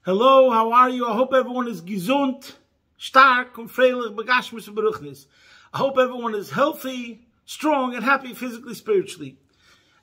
Hello, how are you? I hope everyone is gesund, stark, und freilich, begashmis und beruchnis. I hope everyone is healthy, strong, and happy physically, spiritually.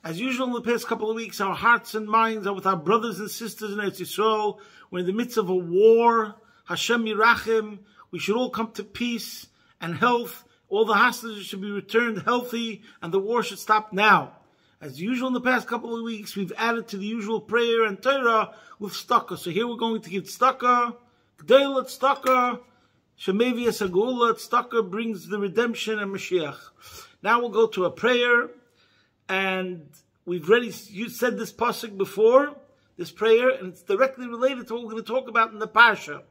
As usual in the past couple of weeks, our hearts and minds are with our brothers and sisters in Eretz Yisrael. We're in the midst of a war. Hashem Yirachim. We should all come to peace and health. All the hostages should be returned healthy, and the war should stop now. As usual in the past couple of weeks, we've added to the usual prayer and Torah with tzedakah. So here we're going to give tzedakah, gdela tzedakah, shemevi esagula. Tzedakah brings the redemption and Mashiach. Now we'll go to a prayer, and you said this pasuk before, this prayer, and it's directly related to what we're going to talk about in the parsha,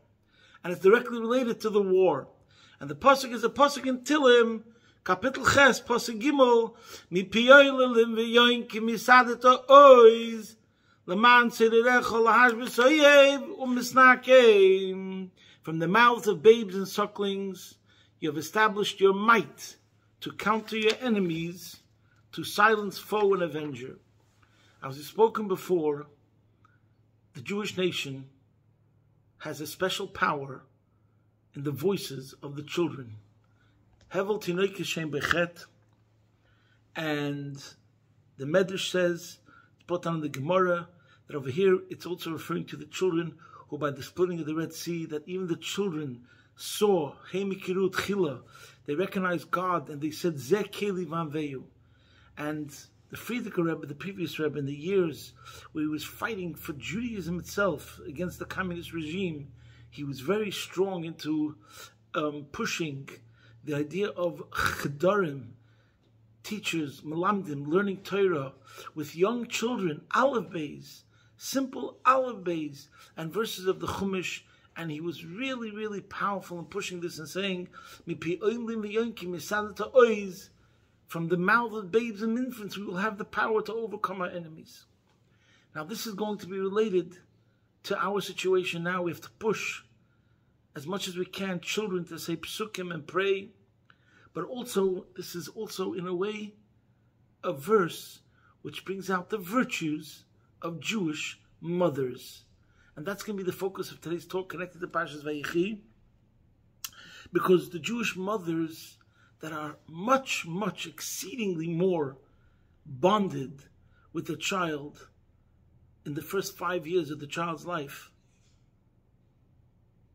and it's directly related to the war. And the pasuk is a pasuk in Tilim, Kapitel Ches, Pasuk Gimel, Mi piyoylelim v'yoin ki misadeta oiz, leman tzedirecha lahash b'soyev u'misnakeim. From the mouths of babes and sucklings, you have established your might to counter your enemies, to silence foe and avenger. As we've spoken before, the Jewish nation has a special power in the voices of the children. Hevel tinoy kishem bechet, and the Medrash says, it's brought down in the Gemara, that over here it's also referring to the children who, by the splitting of the Red Sea, that even the children saw, Heimikirut Chila, they recognized God, and they said, Zeh Keli Van Veyu. And the Frierdiker Rebbe, the previous Rebbe, in the years where he was fighting for Judaism itself against the communist regime, he was very strong into pushing the idea of chedarim, teachers, melamdim, learning Torah with young children, aleph beis, simple aleph beis, and verses of the Chumash. And he was really, really powerful in pushing this and saying, from the mouth of babes and infants, we will have the power to overcome our enemies. Now, this is going to be related to our situation now. We have to push as much as we can children to say psukim and pray. But also, this is also, in a way, a verse which brings out the virtues of Jewish mothers. And that's going to be the focus of today's talk, connected to Parshas Vayechi, because the Jewish mothers that are much, much, exceedingly more bonded with the child in the first 5 years of the child's life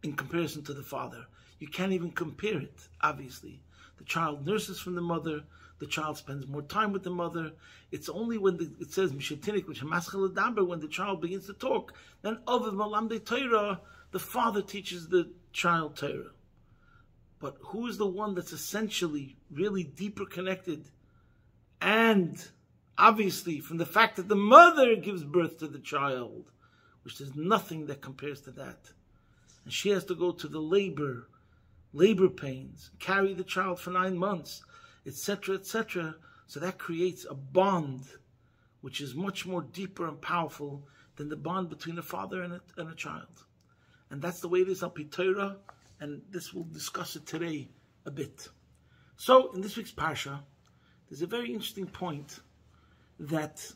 in comparison to the father. You can't even compare it, obviously. The child nurses from the mother. The child spends more time with the mother. It's only when it says Mishatinik, which when the child begins to talk, then Ovid Malamde Torah, the father teaches the child Torah. But who is the one that's essentially really deeper connected? And obviously from the fact that the mother gives birth to the child, which there's nothing that compares to that. And she has to go to the labor pains, carry the child for 9 months, etc., etc. So that creates a bond which is much more deeper and powerful than the bond between a father and a child. And that's the way it is al pi Torah, and we'll discuss it today a bit. So in this week's Parsha, there's a very interesting point that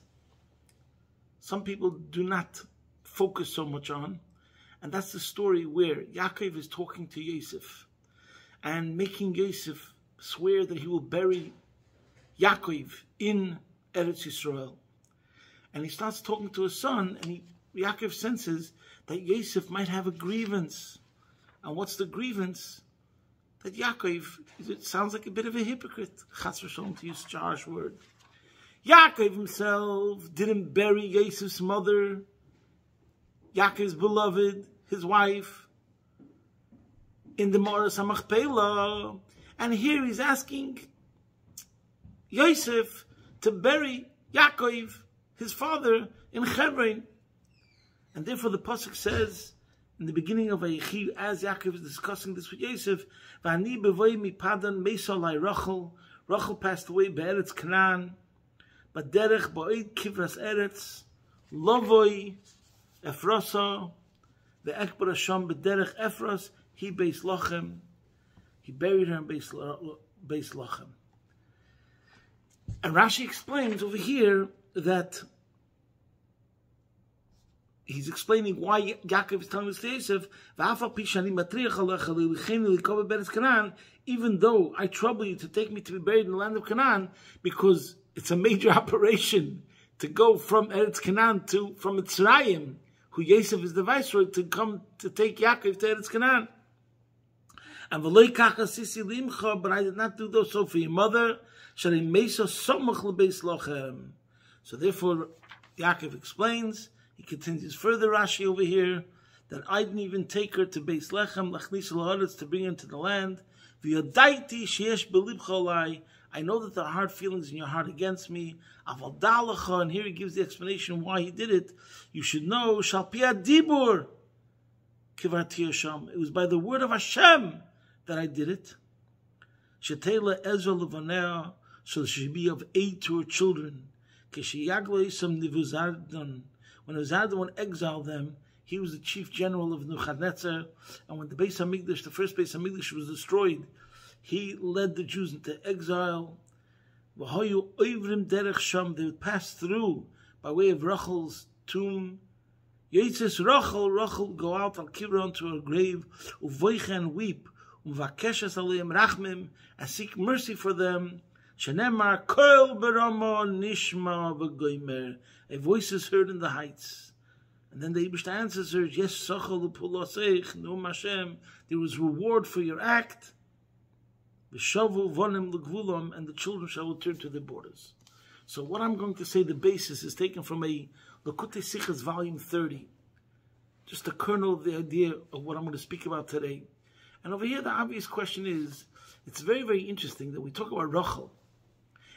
some people do not focus so much on, and that's the story where Yaakov is talking to Yosef and making Yosef swear that he will bury Yaakov in Eretz Yisrael. And he starts talking to his son, and Yaakov senses that Yosef might have a grievance. And what's the grievance? That Yaakov, it sounds like a bit of a hypocrite, chas v'shalom, to use a harsh word. Yaakov himself didn't bury Yosef's mother, Yaakov's beloved, his wife, in the Moras HaMachpelah. And here he's asking Yosef to bury Yaakov, his father, in Hebron. And therefore the pasuk says, in the beginning of Vayechi, as Yaakov is discussing this with Yosef, V'ani b'voi mipadan mesolai Rachel. Rachel passed away be'eretz Canaan, but derech ba'oid kivras eretz, lovoi Ephrosa, the Ekbar Hashem b'derech Ephros, he beis lochem. He buried her in beis lochem. And Rashi explains over here that he's explaining why Yaakov is telling this to Yosef, even though I trouble you to take me to be buried in the land of Canaan, because it's a major operation to go from Eretz Canaan from Mitzrayim, who Yosef is the viceroy, to come to take Yaakov to Eretz Canaan. And but I did not do so for your mother. So therefore, Yaakov explains, he continues further, Rashi over here, that I didn't even take her to Beis Lechem, to bring her into the land. I know that there are hard feelings in your heart against me. And here he gives the explanation why he did it. You should know, it was by the word of Hashem that I did it. So she should be of aid to her children. When Uzardan exiled them, he was the chief general of Nebuchadnezzar, and when the Beis Hamikdash, the first Beis Hamikdash, was destroyed, he led the Jews into exile. They would pass through by way of Rachel's tomb. Rachel go out al kibron to her grave, uvoicha and weep, uvakeshes aleim rachmim, and seek mercy for them. Shenemar kol beramo nishma v'goymer. A voice is heard in the heights. And then the Eibishter answers her, yes, sachal u'pulasech, no Hashem, there was reward for your act. V'shavu vonim l'gvulam, and the children shall return to their borders. So what I'm going to say, the basis, is taken from a Lekutei Sichos, volume 30. Just a kernel of the idea of what I'm going to speak about today. And over here, the obvious question is, it's very, very interesting that we talk about Rachel.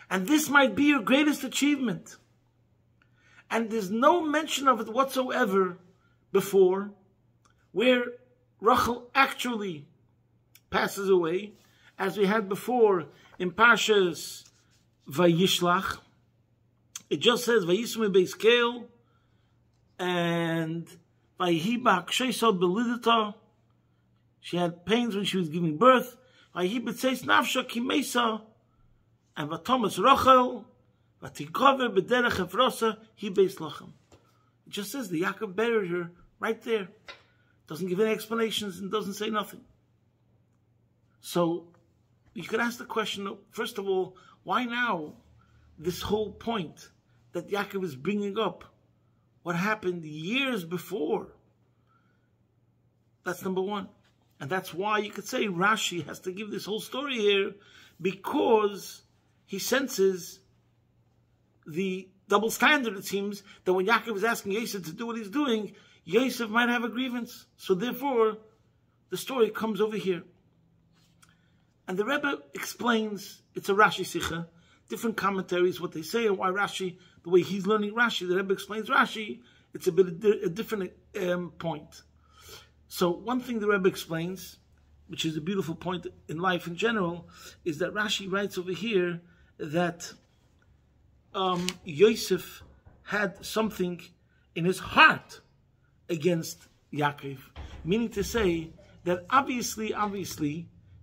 And this might be your greatest achievement. And there's no mention of it whatsoever before, where Rachel actually passes away, as we had before in Parshas Vayishlach. It just says Vayisme Beis Kel and Vayehi b'Hakshesod Belidata. She had pains when she was giving birth. Vayehi b'Tzeis Nafsha Kimesa, and Vatomas Rachel Vatikover b'Derech Efrosa Hi Beis Lachem. It just says the Yaakov buried her right there. Doesn't give any explanations and doesn't say nothing. So you could ask the question, first of all, why now this whole point that Yaakov is bringing up? What happened years before? That's number one. And that's why you could say Rashi has to give this whole story here, because he senses the double standard, it seems, that when Yaakov is asking Yosef to do what he's doing, Yosef might have a grievance. So therefore, the story comes over here. And the Rebbe explains, it's a Rashi Sikha, different commentaries, what they say, and why Rashi, the way he's learning Rashi, the Rebbe explains Rashi, it's a bit a different point. So one thing the Rebbe explains, which is a beautiful point in life in general, is that Rashi writes over here that Yosef had something in his heart against Yaakov, meaning to say that obviously,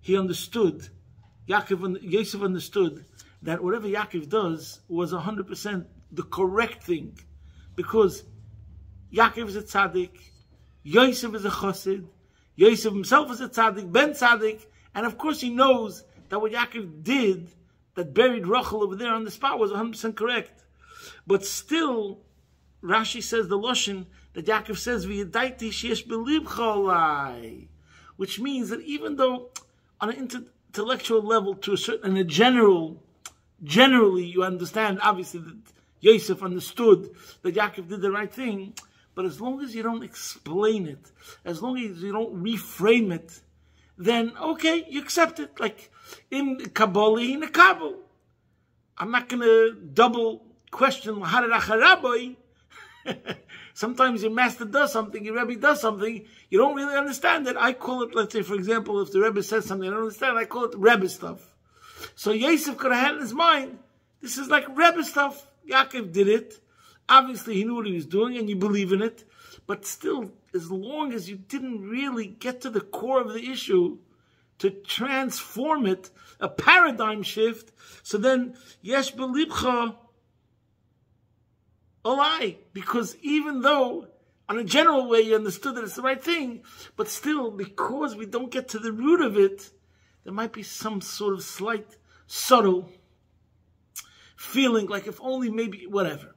he understood, Yosef understood that whatever Yaakov does was 100% the correct thing, because Yaakov is a tzaddik, Yosef is a chassid, Yosef himself is a tzaddik, ben tzaddik, and of course he knows that what Yaakov did, that buried Rachel over there on the spot, was 100% correct. But still, Rashi says the Lashon that Yaakov says, "V'yadaiti sheyesh belibcha alai," which means that even though on an intellectual level, to a certain, and generally you understand, obviously, that Yosef understood that Yaakov did the right thing, but as long as you don't explain it, as long as you don't reframe it, then okay, you accept it. Like in Kabbalah, in a Kabbalah. I'm not going to double question Rabbi. Sometimes your master does something, your Rebbe does something, you don't really understand it. I call it, let's say, for example, if the Rebbe says something I don't understand, I call it Rebbe stuff. So Yosef could have had in his mind, this is like Rebbe stuff. Yaakov did it. Obviously, he knew what he was doing, and you believe in it. But still, as long as you didn't really get to the core of the issue, to transform it, a paradigm shift, so then, yesh belibcha alai, because even though On a general way, you understood that it's the right thing, but still, because we don't get to the root of it, there might be some sort of slight, subtle feeling like if only maybe, whatever.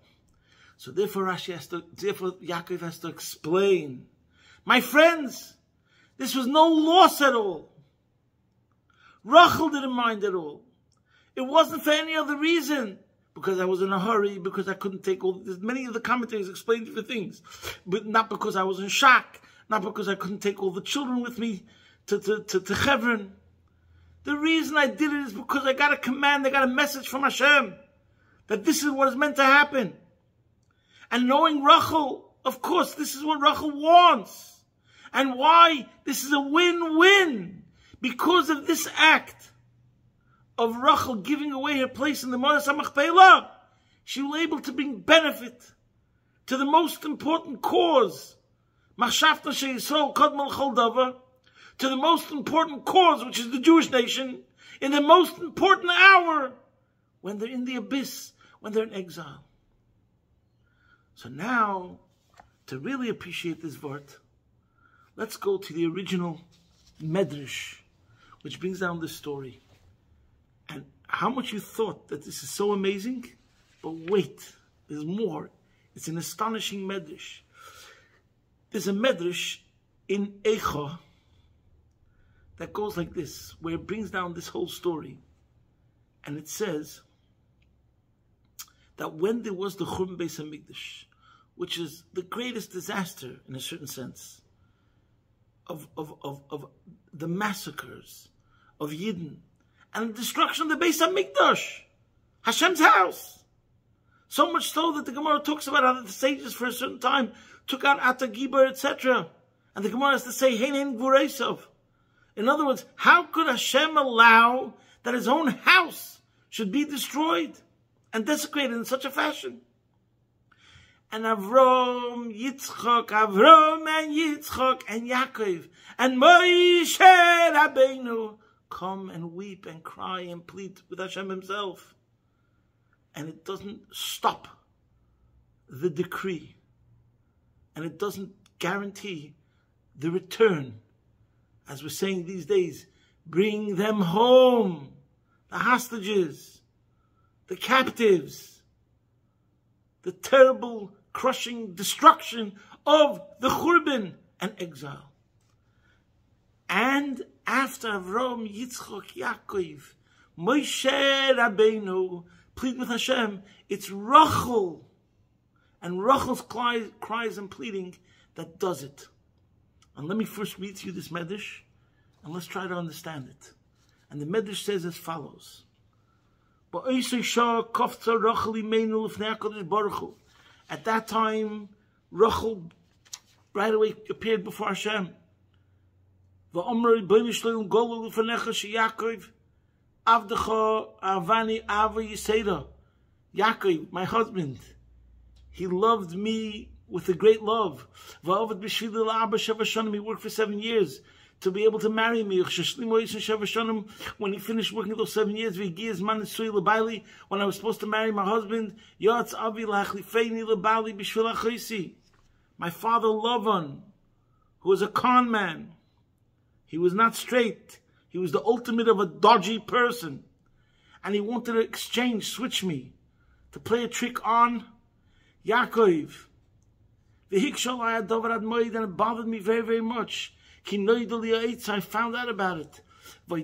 So therefore Yaakov has to explain, my friends, this was no loss at all. Rachel didn't mind at all. It wasn't for any other reason. Because I was in a hurry, because I couldn't take all... Many of the commentators explain different things. But not because I was in shock. Not because I couldn't take all the children with me to Hebron. The reason I did it is because I got a command, I got a message from Hashem. That this is what is meant to happen. And knowing Rachel, of course, this is what Rachel wants. And why? This is a win-win. Because of this act of Rachel giving away her place in the Ma'aras HaMachpelah, she was able to bring benefit to the most important cause, Machshavta sheYisrael Kodma l'chol davar, to the most important cause, which is the Jewish nation, in the most important hour, when they're in the abyss, when they're in exile. So now, to really appreciate this vart, let's go to the original Medrash, which brings down this story. And how much you thought that this is so amazing, but wait, there's more. It's an astonishing medrash. There's a medrash in Eicha that goes like this, where it brings down this whole story. And it says that when there was the Churban Beis HaMikdash, which is the greatest disaster in a certain sense, of the massacres of Yidden, and the destruction of the Beis HaMikdash, Hashem's house. So much so that the Gemara talks about how the sages for a certain time took out Ata Gibar, etc. And the Gemara has to say, Hein Gvuresav. In other words, how could Hashem allow that his own house should be destroyed and desecrated in such a fashion? And Avram and Yitzchak and Yaakov and Moshe Rabbeinu come and weep and cry and plead with Hashem himself. And it doesn't stop the decree. And it doesn't guarantee the return. As we're saying these days, bring them home. The hostages, the captives, the terrible, crushing destruction of the Churban and exile. And after Avram, Yitzchak, Yaakov, Moshe Rabbeinu plead with Hashem, it's Rachel and Rachel's cries and pleading that does it. And let me first read to you this medrash, and let's try to understand it. And the medrash says as follows: at that time, Rachel right away appeared before Hashem. Yaakov, my husband, he loved me with a great love. He worked for 7 years to be able to marry me. When he finished working those 7 years, when I was supposed to marry my husband, my father Lavan, who was a con man, he was not straight. He was the ultimate of a dodgy person. And he wanted to switch me, to play a trick on Yaakov. And it bothered me very, very much. I found out about it. And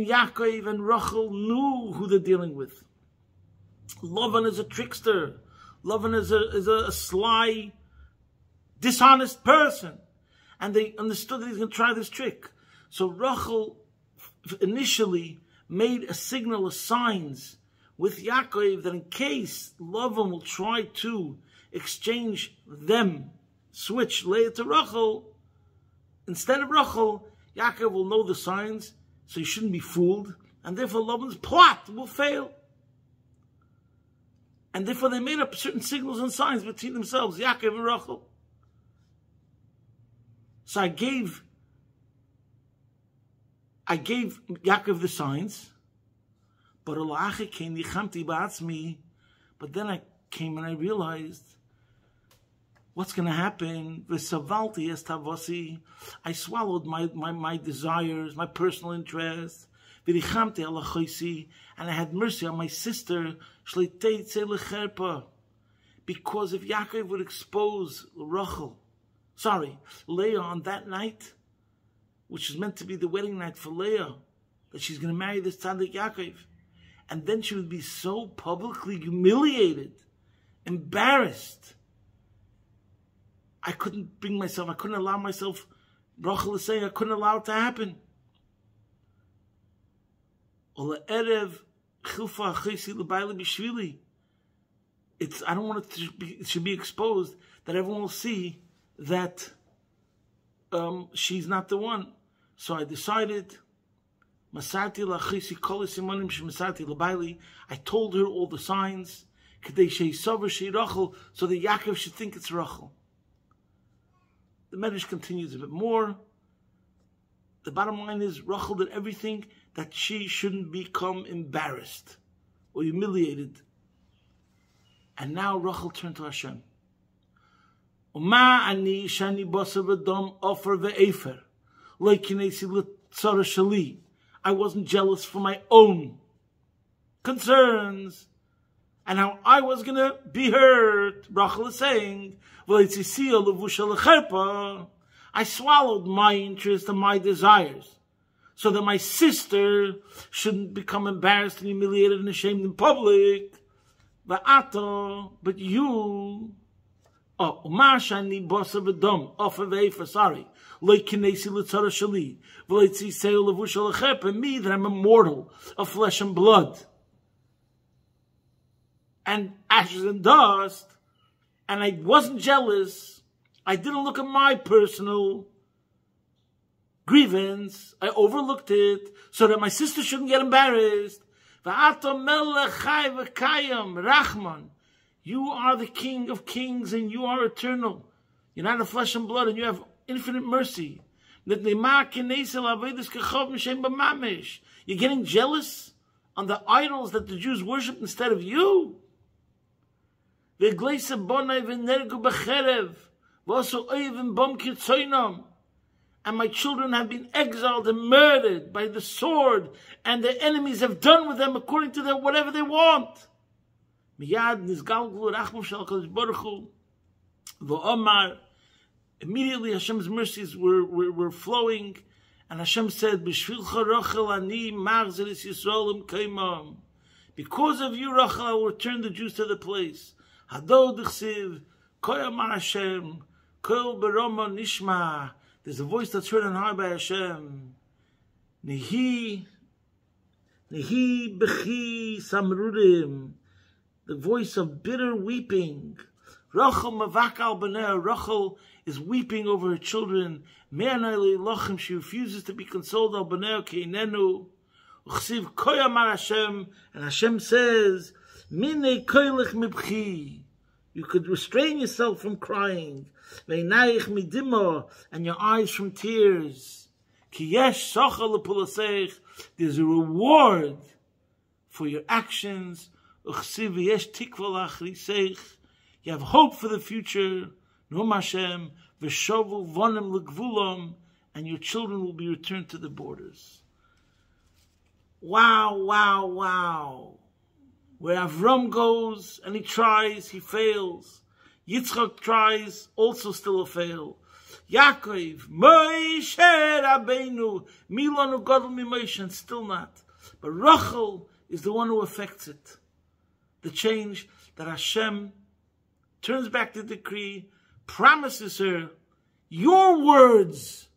Yaakov and Rachel knew who they're dealing with. Lavan is a trickster. Lavan is a sly, dishonest person. And they understood that he's going to try this trick. So Rachel initially made a signal of signs with Yaakov that in case Lavan will try to exchange them, switch Leah to Rachel, instead of Rachel, Yaakov will know the signs, so he shouldn't be fooled, and therefore Lavan's plot will fail. And therefore they made up certain signals and signs between themselves, Yaakov and Rachel. So I gave I gave Yaakov the signs, but then I came and I realized what's going to happen. I swallowed my desires, my personal interests, and I had mercy on my sister, because if Yaakov would expose Leah on that night, which is meant to be the wedding night for Leah, that she's going to marry this tzaddik Yaakov, and then she would be so publicly humiliated, embarrassed. I couldn't allow myself, Rachel is saying, I couldn't allow it to happen. I don't want it should be exposed, that everyone will see that she's not the one. So I decided, I told her all the signs, so that Yaakov should think it's Rachel. The Medrash continues a bit more. The bottom line is, Rachel did everything that she shouldn't become embarrassed or humiliated. And now Rachel turned to Hashem. I wasn't jealous for my own concerns and how I was going to be hurt. Rachel is saying, I swallowed my interest and my desires so that my sister shouldn't become embarrassed and humiliated and ashamed in public. But you, me, that I'm immortal of flesh and blood and ashes and dust, and I wasn't jealous. I didn't look at my personal grievance. I overlooked it so that my sister shouldn't get embarrassed. You are the King of Kings and you are eternal. You're not of flesh and blood and you have infinite mercy. You're getting jealous on the idols that the Jews worship instead of you. And my children have been exiled and murdered by the sword, and their enemies have done with them according to their whatever they want. Immediately Hashem's mercies were flowing, and Hashem said, because of you, Rachel, I will return the Jews to the place. There's a voice that's heard on high by Hashem. Nihi bechi samrurim. The voice of bitter weeping. Rachel mavak al b'nei. Rachel is weeping over her children. She refuses to be consoled al b'nei keinenu. Uchsiv koyamar Hashem. And Hashem says, Minei koylech mibchi. You could restrain yourself from crying. And your eyes from tears. There's a reward for your actions. You have hope for the future. And your children will be returned to the borders. Wow, wow, wow. Where Avram goes and he tries, he fails. Yitzchak tries, also still a fail. Yaakov, Moshe Rabbeinu, Milanu Gadol Mimoshe, and still not. But Rachel is the one who affects it. The change that Hashem turns back the decree, promises her, your words,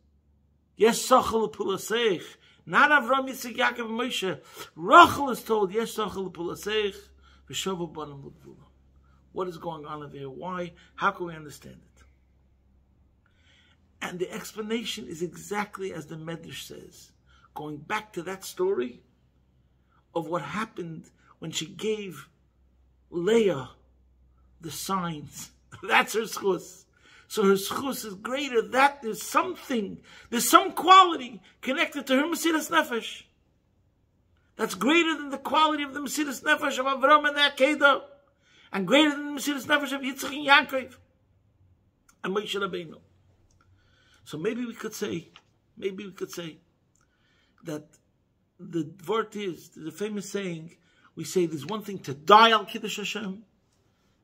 yes, Sachal Pulasech, not Avram, Yitzchak, Yaakov, and Moshe. Rachel is told, yes, Sachal Pulasech, V'shovu Banim L'Gvula. What is going on over here? Why? How can we understand it? And the explanation is exactly as the Medrash says. Going back to that story of what happened when she gave Leah the signs. That's her schus. So her schus is greater. That there's something, there's some quality connected to her Mesiras Nefesh that's greater than the quality of the Mesiras Nefesh of Avram and the Akedah, and greater than the Mesiras Nefesh of Yitzchak and Yaakov and Moshe Rabbeinu. So maybe we could say that the word is, there's a famous saying, we say there's one thing to die al Kiddush Hashem,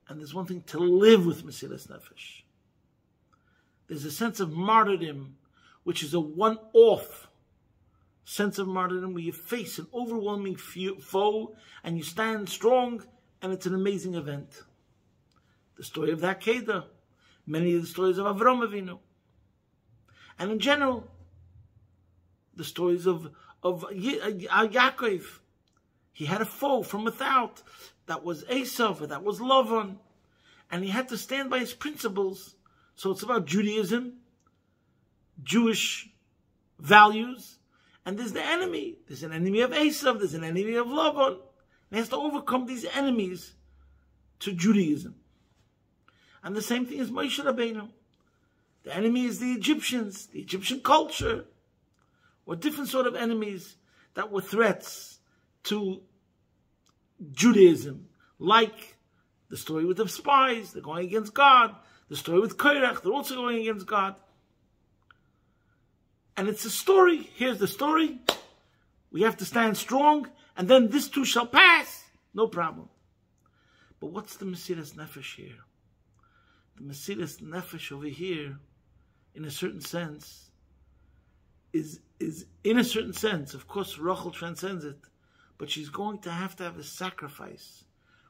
and there's one thing to live with Mesiras Nefesh. There's a sense of martyrdom, which is a one-off sense of martyrdom where you face an overwhelming foe and you stand strong, and it's an amazing event. The story of the Akedah, many of the stories of Avram Avinu, and in general, the stories of Yaakov. He had a foe from without. That was Esav, or that was Lavan. And he had to stand by his principles. So it's about Judaism, Jewish values, and there's the enemy. There's an enemy of Esav, there's an enemy of Lavan. And he has to overcome these enemies to Judaism. And the same thing is Moshe Rabbeinu. The enemy is the Egyptians, the Egyptian culture, or different sort of enemies that were threats to Judaism, like the story with the spies, they're going against God. The story with Korach, they're also going against God. And it's a story. Here's the story. We have to stand strong, and then this too shall pass. No problem. But what's the Mesiras Nefesh here? The Mesiras Nefesh over here, in a certain sense, is in a certain sense, of course, Rachel transcends it, but she's going to have a sacrifice,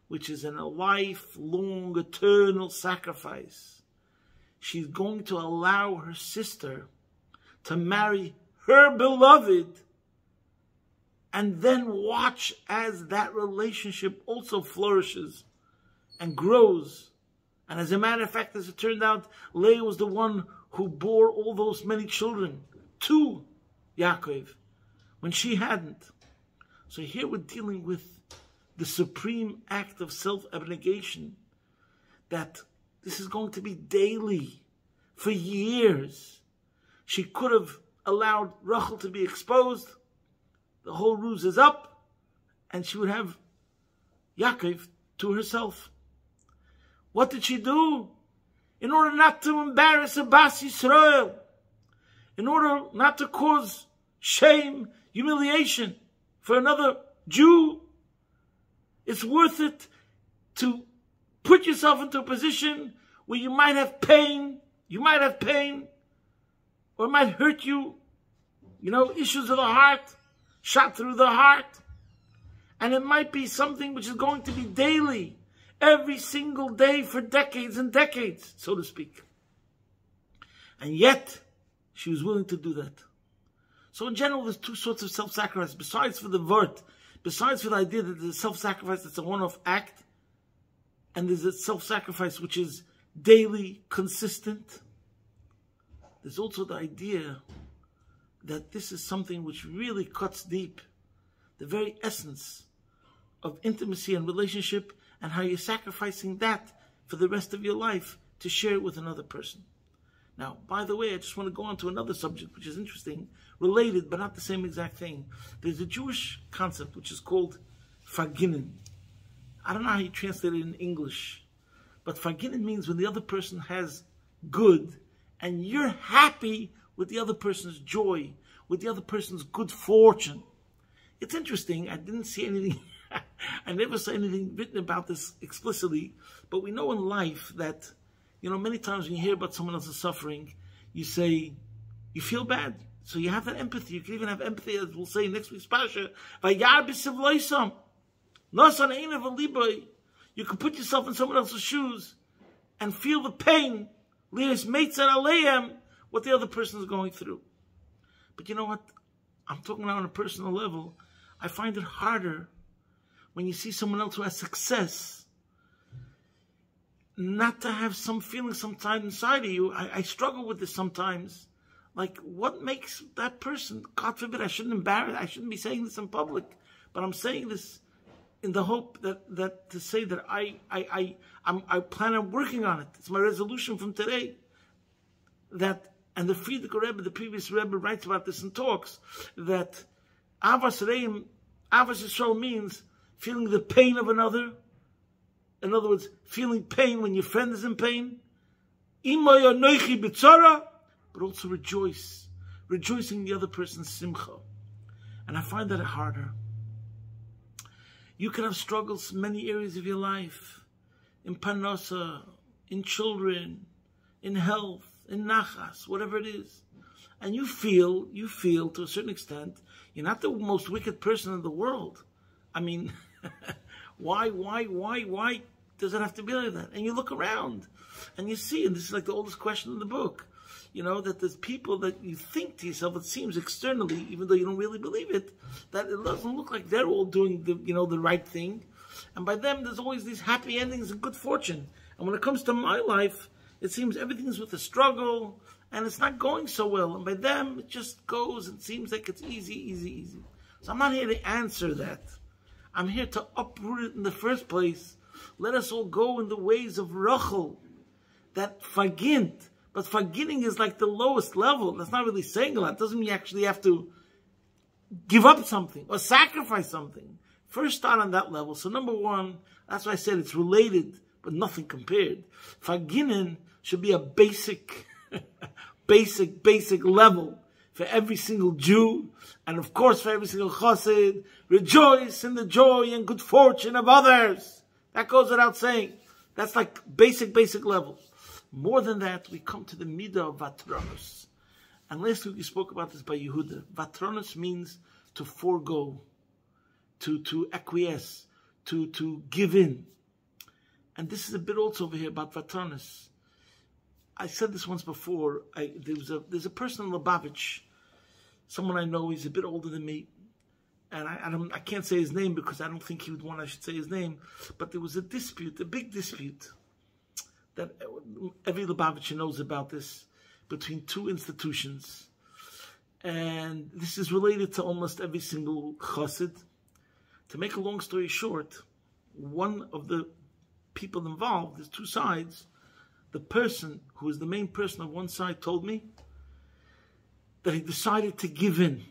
which is a lifelong, eternal sacrifice. She's going to allow her sister to marry her beloved, and then watch as that relationship also flourishes and grows. And as a matter of fact, as it turned out, Leah was the one who bore all those many children to Yaakov, when she hadn't. So here we're dealing with the supreme act of self-abnegation, that this is going to be daily, for years. She could have allowed Rachel to be exposed, the whole ruse is up, and she would have Yaakov to herself. What did she do? In order not to embarrass Abbas Yisrael, in order not to cause shame, humiliation for another Jew, it's worth it to put yourself into a position where you might have pain, or it might hurt you, issues of the heart, shot through the heart. And it might be something which is going to be daily, every single day for decades and decades, so to speak. And yet, she was willing to do that. So in general, there's two sorts of self-sacrifice. Besides for the word, besides for the idea that there's self-sacrifice that's a one-off act, and there's a self-sacrifice which is daily, consistent, there's also the idea that this is something which really cuts deep, the very essence of intimacy and relationship, and how you're sacrificing that for the rest of your life to share it with another person. Now, by the way, I just want to go on to another subject which is interesting, related but not the same exact thing. There's a Jewish concept which is called faginin. I don't know how you translate it in English, but faginin means when the other person has good and you're happy with the other person's joy, with the other person's good fortune. It's interesting. I didn't see anything, I never saw anything written about this explicitly, but we know in life that, many times when you hear about someone else's suffering, you say, you feel bad. So you have that empathy. You can even have empathy, as we'll say in next week's Pasha. You can put yourself in someone else's shoes and feel the pain, what the other person is going through. But you know what? I'm talking now on a personal level. I find it harder when you see someone else who has success, not to have some feeling sometimes inside of you. I struggle with this sometimes. Like, what makes that person, God forbid, I shouldn't be saying this in public, but I'm saying this in the hope that to say that I plan on working on it. It's my resolution from today. that, and the Frierdiker Rebbe, the previous Rebbe, writes about this and talks, that Avas Reim, Avas Yisrael means feeling the pain of another. In other words, feeling pain when your friend is in pain. But also rejoicing the other person's simcha. And I find that harder. You can have struggles in many areas of your life. In parnasa, in children, in health, in nachas, whatever it is. And you feel to a certain extent, you're not the most wicked person in the world. I mean, why does it have to be like that? And you look around and you see, and this is like the oldest question in the book, that there's people that you think to yourself, it seems externally, even though you don't really believe it, that it doesn't look like they're all doing the right thing. And by them, there's always these happy endings and good fortune. And when it comes to my life, it seems everything's with a struggle, and it's not going so well. And by them, it just goes and seems like it's easy. So I'm not here to answer that. I'm here to uproot it in the first place. Let us all go in the ways of Rachel, that fagint. But forgetting is like the lowest level. That's not really saying a lot. It doesn't mean you actually have to give up something or sacrifice something. First start on that level. So number one, that's why I said it's related, but nothing compared. Faginin should be a basic level for every single Jew. And of course for every single chassid. Rejoice in the joy and good fortune of others. That goes without saying. That's like basic level. More than that, we come to the midah of vatronus. And last week we spoke about this by Yehuda. Vatronus means to forego, to acquiesce, to give in. And this is a bit also over here about vatronus. I said this once before. There's a person in Lubavitch, someone I know. He's a bit older than me, and I can't say his name because I don't think he would want I should say his name. But there was a dispute, a big dispute, that every Lubavitcher knows about this, between two institutions. And this is related to almost every single chassid. To make a long story short, one of the people involved, there's two sides. The person who is the main person of one side told me that he decided to give in.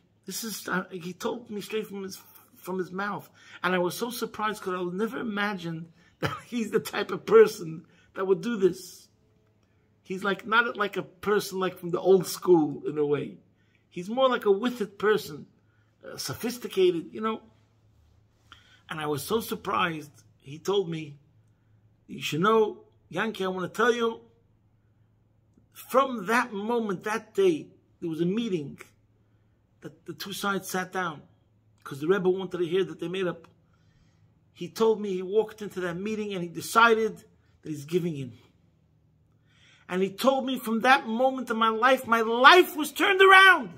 He told me straight from his mouth. And I was so surprised because I would never imagine that he's the type of person that would do this. He's not like a person like from the old school in a way. He's more like a with it person, sophisticated, And I was so surprised. He told me, you should know, Yankee, I want to tell you, from that moment, that day, there was a meeting that the two sides sat down because the Rebbe wanted to hear that they made up. He told me he walked into that meeting and he decided that he's giving in. And he told me from that moment in my life was turned around.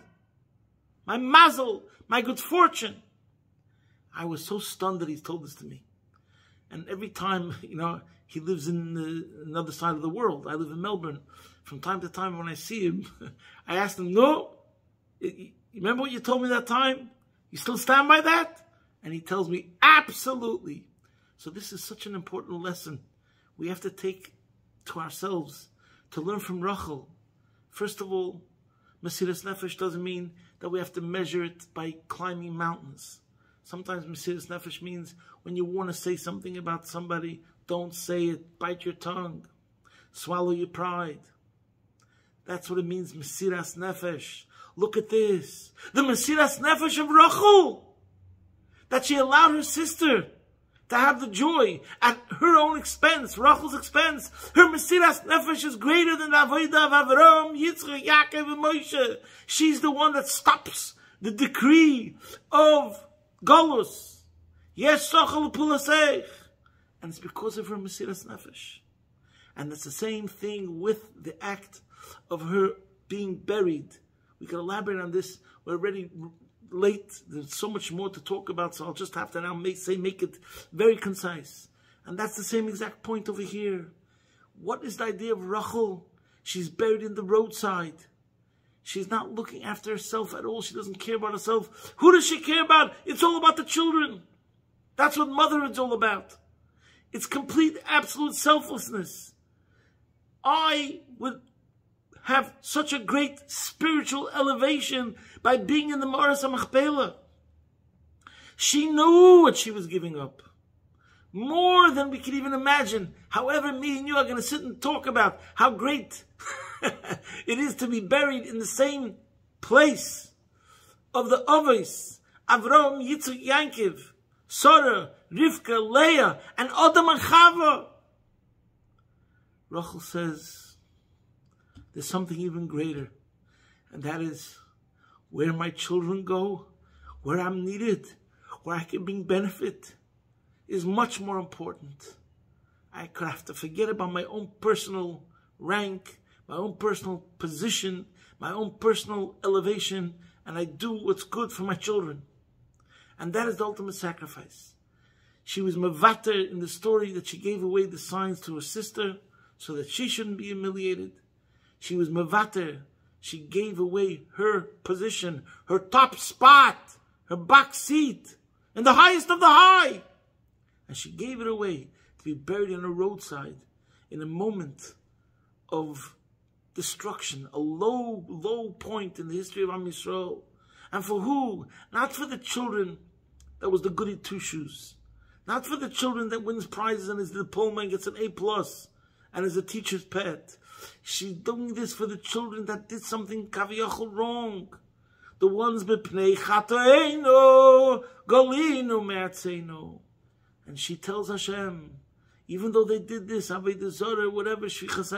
My mazel, my good fortune. I was so stunned that he told this to me. And every time, he lives in another side of the world. I live in Melbourne. From time to time when I see him, I ask him, no, you remember what you told me that time? You still stand by that? And he tells me, absolutely. So this is such an important lesson we have to take to ourselves, to learn from Rachel. First of all, Mesiras Nefesh doesn't mean that we have to measure it by climbing mountains. Sometimes Mesiras Nefesh means when you want to say something about somebody, don't say it. Bite your tongue. Swallow your pride. That's what it means, Mesiras Nefesh. Look at this. The Mesiras Nefesh of Rachel. That she allowed her sister to have the joy at her own expense, Rachel's expense. Her Mesiras Nefesh is greater than the Avodah of Avraham, Yitzchak, Yaakov, and Moshe. She's the one that stops the decree of Golus. Yes, Sochel Pulasech. And it's because of her Mesiras Nefesh. And it's the same thing with the act of her being buried. We can elaborate on this. We're already late. There's so much more to talk about, so I'll just have to now make it very concise. And that's the same exact point over here. What is the idea of Rachel? She's buried in the roadside. She's not looking after herself at all. She doesn't care about herself. Who does she care about? It's all about the children. That's what motherhood's all about. It's complete, absolute selflessness. I would have such a great spiritual elevation by being in the Ma'aras HaMachpelah. She knew what she was giving up. More than we could even imagine. However, me and you are going to sit and talk about how great it is to be buried in the same place of the Avos, Avraham, Yitzchak, Yaakov, Sarah, Rivka, Leah, and Adam and Chava. Rachel says, there's something even greater, and that is where my children go, where I'm needed, where I can bring benefit, is much more important. I could have to forget about my own personal rank, my own personal position, my own personal elevation, and I do what's good for my children. And that is the ultimate sacrifice. She was mevater in the story that she gave away the signs to her sister so that she shouldn't be humiliated. She was mevater. She gave away her position, her top spot, her box seat, in the highest of the high. And she gave it away to be buried on a roadside in a moment of destruction, a low, low point in the history of Am Yisrael. And for who? Not for the children that was the goody two-shoes. Not for the children that wins prizes and is the diploma and gets an A+ and is a teacher's pet. She's doing this for the children that did something kaviyachol wrong. The ones b'pnei chatoeinu, golinu me'atzeinu. And she tells Hashem, even though they did this, Avodah Zarah, whatever, Shvichas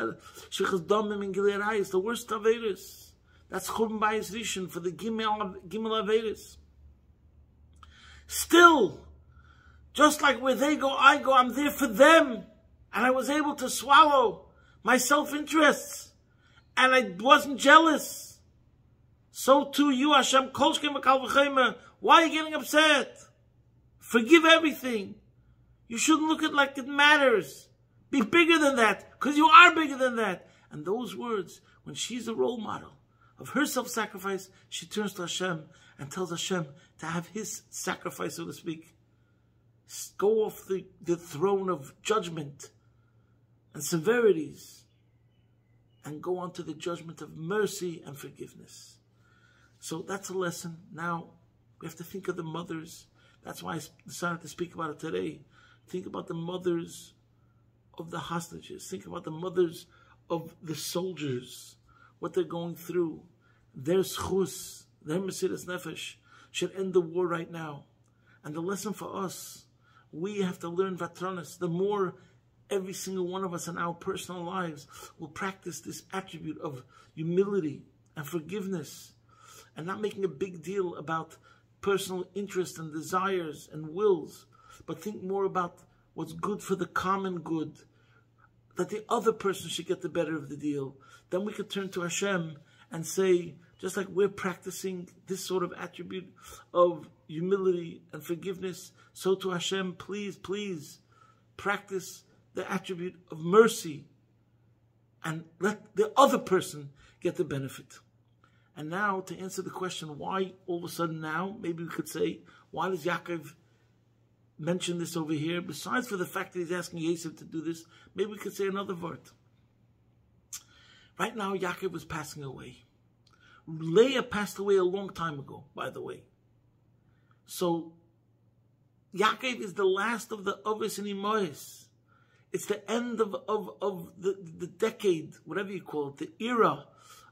Damim in Gilead Hayis, the worst Averis. That's Churban Bayis Rishon for the Gimel Averis. Still, just like where they go, I go, I'm there for them. And I was able to swallow my self-interests. And I wasn't jealous. So too you, Hashem, Kolshkem V'Kal V'Chema. Why are you getting upset? Forgive everything. You shouldn't look at it like it matters. Be bigger than that, because you are bigger than that. And those words, when she's a role model of her self-sacrifice, she turns to Hashem and tells Hashem to have his sacrifice, so to speak, go off the throne of judgment and severities and go on to the judgment of mercy and forgiveness. So that's a lesson. Now, we have to think of the mothers. That's why I decided to speak about it today. Think about the mothers of the hostages. Think about the mothers of the soldiers, what they're going through. Their schus, their mesiras nefesh should end the war right now. And the lesson for us, we have to learn vatranas. The more every single one of us in our personal lives will practice this attribute of humility and forgiveness and not making a big deal about personal interests and desires and wills, but think more about what's good for the common good, that the other person should get the better of the deal. Then we could turn to Hashem and say, just like we're practicing this sort of attribute of humility and forgiveness, so to Hashem, please, please practice the attribute of mercy and let the other person get the benefit. And now, to answer the question, why all of a sudden now, maybe we could say, why does Yaakov mention this over here? Besides for the fact that he's asking Yosef to do this, maybe we could say another word. Right now, Yaakov was passing away. Leah passed away a long time ago, by the way. So, Yaakov is the last of the Avos and Imois. It's the end of the decade, whatever you call it, the era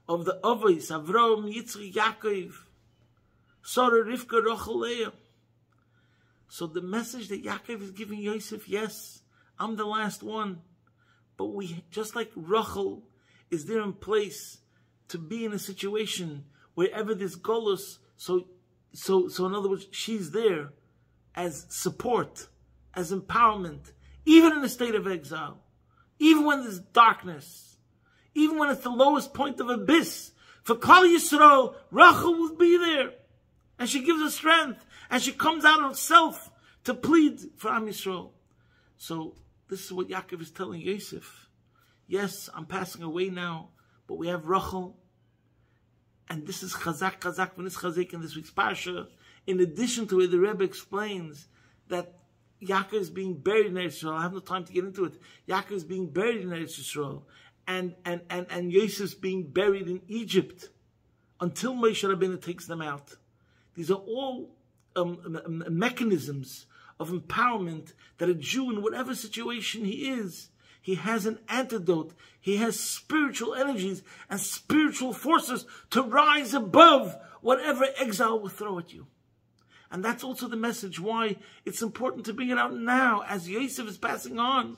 of the Avos, Avraham, Yitzchak, Yaakov, Sarah, Rivka, Rachel, Leah. So the message that Yaakov is giving Yosef, yes, I'm the last one. But we, just like Rachel is there in place to be in a situation wherever there's golus, so in other words, she's there as support, as empowerment, even in a state of exile, even when there's darkness, even when it's the lowest point of abyss. For Klal Yisrael, Rachel will be there. And she gives us strength. And she comes out of herself to plead for Am Yisrael. So this is what Yaakov is telling Yosef. Yes, I'm passing away now, but we have Rachel. And this is Chazak, V'nis Chazek in this week's Parsha. In addition to it, the Rebbe explains that Yaakov is being buried in Eretz Yisrael. I have no time to get into it. Yaakov is being buried in Eretz Yisrael. and Yosef's being buried in Egypt until Moshe Rabbeinu takes them out. These are all mechanisms of empowerment that a Jew, in whatever situation he is, he has an antidote. He has spiritual energies and spiritual forces to rise above whatever exile will throw at you. And that's also the message why it's important to bring it out now as Yosef is passing on.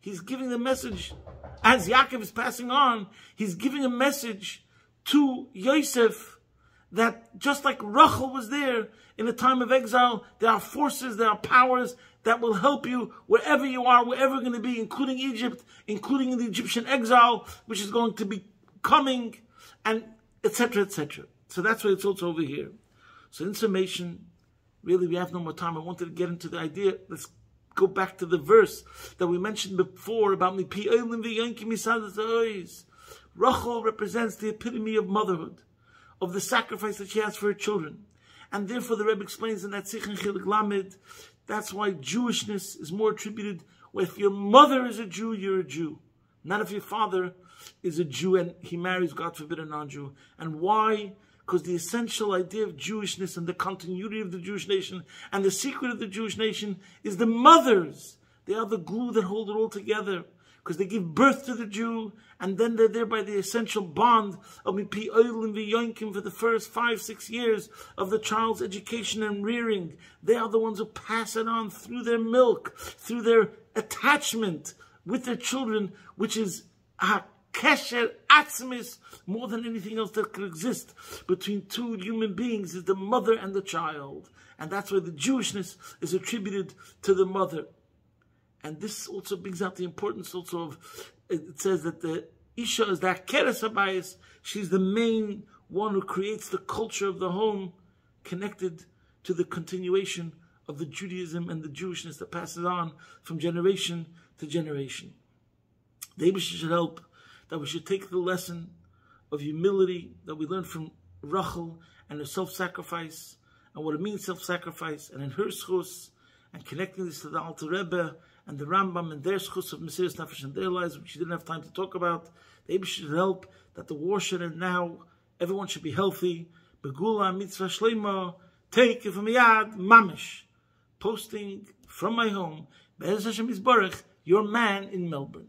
He's giving the message. As Yaakov is passing on, he's giving a message to Yosef that just like Rachel was there in a time of exile, there are forces, there are powers that will help you wherever you are, wherever you're going to be, including Egypt, including in the Egyptian exile, which is going to be coming, and etc., etc. So that's why it's also over here. So in summation, really we have no more time. I wanted to get into the idea. Let's go back to the verse that we mentioned before about Rachel represents the epitome of motherhood, of the sacrifice that she has for her children. And therefore the Rebbe explains in that Sikh and Chilik Lamed, that's why Jewishness is more attributed. If your mother is a Jew, you're a Jew. Not if your father is a Jew and he marries, God forbid, a non-Jew. And why? Because the essential idea of Jewishness and the continuity of the Jewish nation and the secret of the Jewish nation is the mothers. They are the glue that hold it all together. Because they give birth to the Jew, and then they're there by the essential bond of mipi oil and v'yonkim for the first 5-6 years of the child's education and rearing. They are the ones who pass it on through their milk, through their attachment with their children, which is a kesher atzmis, more than anything else that could exist between two human beings, is the mother and the child. And that's why the Jewishness is attributed to the mother. And this also brings out the importance also of, it says that the Isha is the Akeres Habayis. She's the main one who creates the culture of the home, connected to the continuation of the Judaism and the Jewishness that passes on from generation to generation. The Rebbe should help that we should take the lesson of humility that we learned from Rachel and her self-sacrifice, and what it means self-sacrifice, and in her schus, and connecting this to the Alter Rebbe and the Rambam and their schus of Mesiras Nefesh and their lives, which you didn't have time to talk about. The Rebbe should help that the war should end now. Everyone should be healthy. Begula mitzvah shleima. Take it from Yad Mamish. Posting from my home, Be'ez Hashem Yisborach, your man in Melbourne.